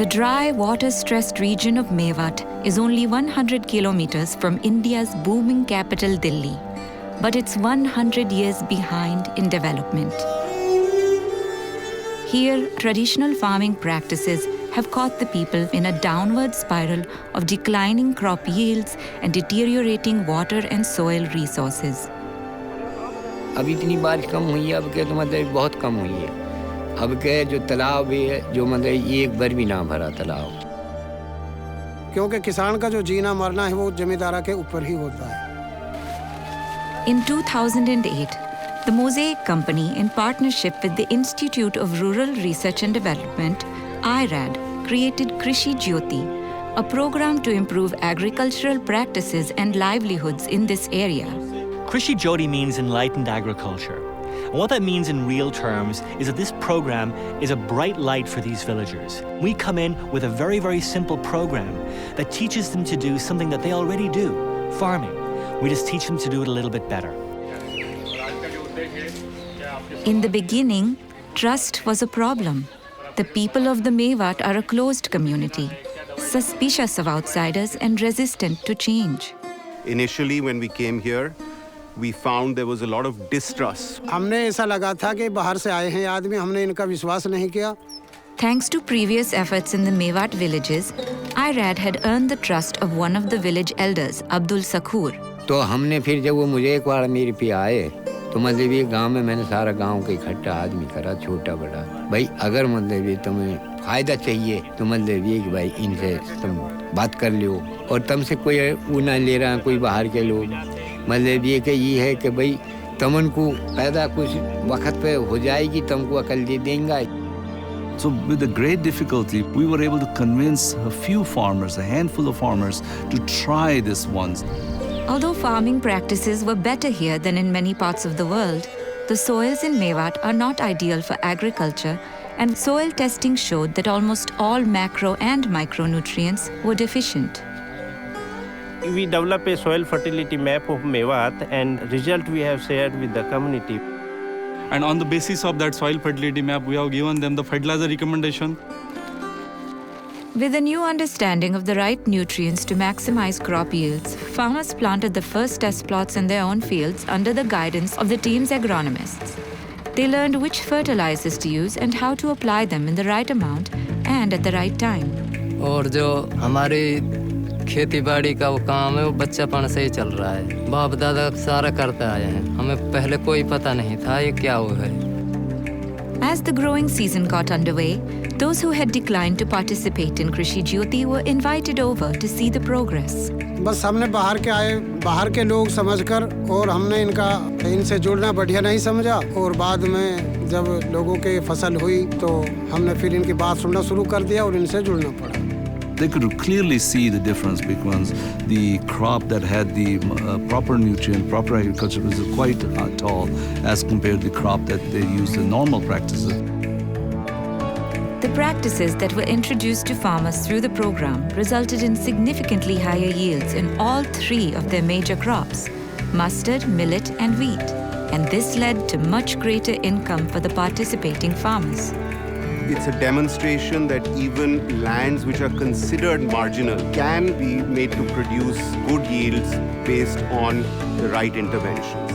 The dry, water-stressed region of Mewat is only 100 kilometers from India's booming capital Delhi, but it's 100 years behind in development. Here, traditional farming practices have caught the people in a downward spiral of declining crop yields and deteriorating water and soil resources. अब इतनी बारिश कम हुई है, अब के तो मतलब बहुत कम हुई है। अब के जो तालाब है, जो मतलब एक बार भी ना भरा तालाब। क्योंकि किसान का जो जीना मरना है वो जमींदारा के ऊपर ही होता है। In 2008, the Mosaic Company, in partnership with the Institute of Rural Research and Development, IRAD, created Krishi Jyoti, a program to improve agricultural practices and livelihoods in this area. Krishi Jyoti means enlightened agriculture. And what that means in real terms is that this program is a bright light for these villagers. We come in with a very, very simple program that teaches them to do something that they already do, farming. We just teach them to do it a little bit better. In the beginning, trust was a problem. The people of the Mewat are a closed community, suspicious of outsiders and resistant to change. Initially, when we came here, we found there was a lot of distrust. हमने ऐसा लगा था कि बाहर से आए हैं आदमी, हमने इनका विश्वास नहीं किया। Thanks to previous efforts in the Mewat villages, IRAD had earned the trust of one of the village elders, Abdul Sakur. तो हमने फिर जब वो मुझे एक बार मेरे पे आए, तो मतलब ये गांव में मैंने सारा गांव का इकट्ठा आदमी करा, छोटा बड़ा। भाई अगर मतलब ये तुम्हें फायदा चाहिए तो मतलब ये कि भाई इनसे तुम बात कर लो, और तुमसे कोई वो ना ले रहा, कोई बाहर के लोग, मतलब ये कि ये है कि भाई तुमन को पैदा कुछ वक्त पे हो जाएगी, तुमको अकल दे देंगे। So with a great difficulty, we were able to convince a few farmers, a handful of farmers, to try this once. Although farming practices were better here than in many parts of the world, the soils in Mewat are not ideal for agriculture, and soil testing showed that almost all macro and micronutrients were deficient. We developed a soil fertility map of Mewat, and result we have shared with the community. And on the basis of that soil fertility map, we have given them the fertilizer recommendation. With a new understanding of the right nutrients to maximize crop yields, farmers planted the first test plots in their own fields under the guidance of the team's agronomists. They learned which fertilizers to use and how to apply them in the right amount and at the right time. और जो हमारी खेती बाड़ी का वो काम है वो बच्चापन से ही चल रहा है। बाप दादा सारा करते आए हैं, हमें पहले कोई पता नहीं था ये क्या हुआ है। As the growing season got underway, those who had declined to participate in Krishi Jyoti were invited over to see the progress. बस हमने बाहर के आए, बाहर के लोग समझकर, और हमने इनसे जुड़ना बढ़िया नहीं समझा, और बाद में जब लोगों के फसल हुई तो हमने फिर इनकी बात सुनना शुरू कर दिया और इनसे जुड़ना पड़ा। They could clearly see the difference because the crop that had the proper nutrient, proper agriculture was quite tall as compared to the crop that they used in normal practices. The practices that were introduced to farmers through the program resulted in significantly higher yields in all three of their major crops, mustard, millet, and wheat. And this led to much greater income for the participating farmers. It's a demonstration that even lands which are considered marginal can be made to produce good yields based on the right interventions.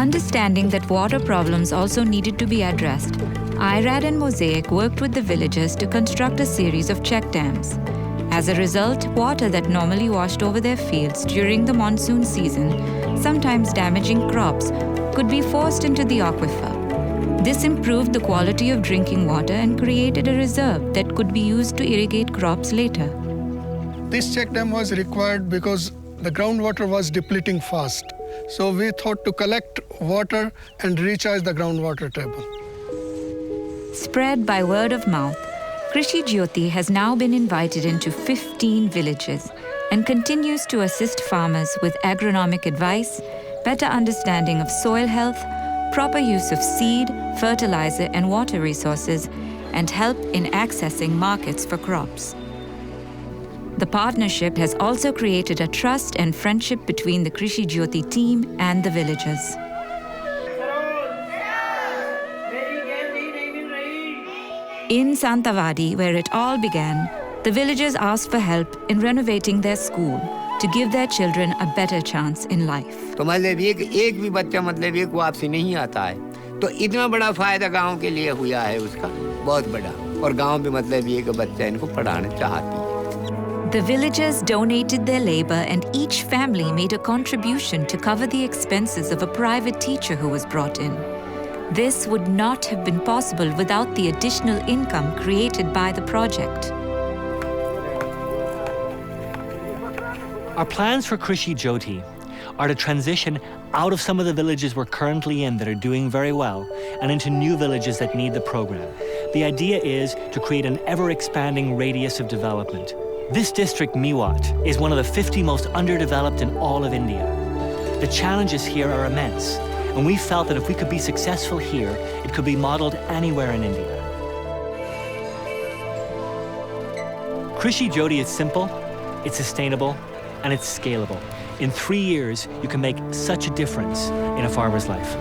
Understanding that water problems also needed to be addressed, IRAD and Mosaic worked with the villagers to construct a series of check dams. As a result, water that normally washed over their fields during the monsoon season, sometimes damaging crops, could be forced into the aquifer. This improved the quality of drinking water and created a reserve that could be used to irrigate crops later. This check dam was required because the groundwater was depleting fast. So we thought to collect water and recharge the groundwater table. Spread by word of mouth, Krishi Jyoti has now been invited into 15 villages and continues to assist farmers with agronomic advice, better understanding of soil health, proper use of seed, fertilizer, and water resources, and help in accessing markets for crops. The partnership has also created a trust and friendship between the Krishi Jyoti team and the villagers. In Santavadi, where it all began, the villagers asked for help in renovating their school to give their children a better chance in life. तो मतलब एक भी बच्चा मतलब एक वापसी नहीं आता है, तो इतना बड़ा फायदा गांव के लिए हुआ है उसका, बहुत बड़ा। और गांव भी मतलब ये कि बच्चा इनको पढ़ाना चाहती है। The villagers donated their labor and each family made a contribution to cover the expenses of a private teacher who was brought in. This would not have been possible without the additional income created by the project. Our plans for Krishi Jyoti are to transition out of some of the villages we're currently in that are doing very well and into new villages that need the program. The idea is to create an ever-expanding radius of development. This district, Mewat, is one of the 50 most underdeveloped in all of India. The challenges here are immense, and we felt that if we could be successful here, it could be modeled anywhere in India. Krishi Jyoti is simple, it's sustainable, and it's scalable. In 3 years, you can make such a difference in a farmer's life.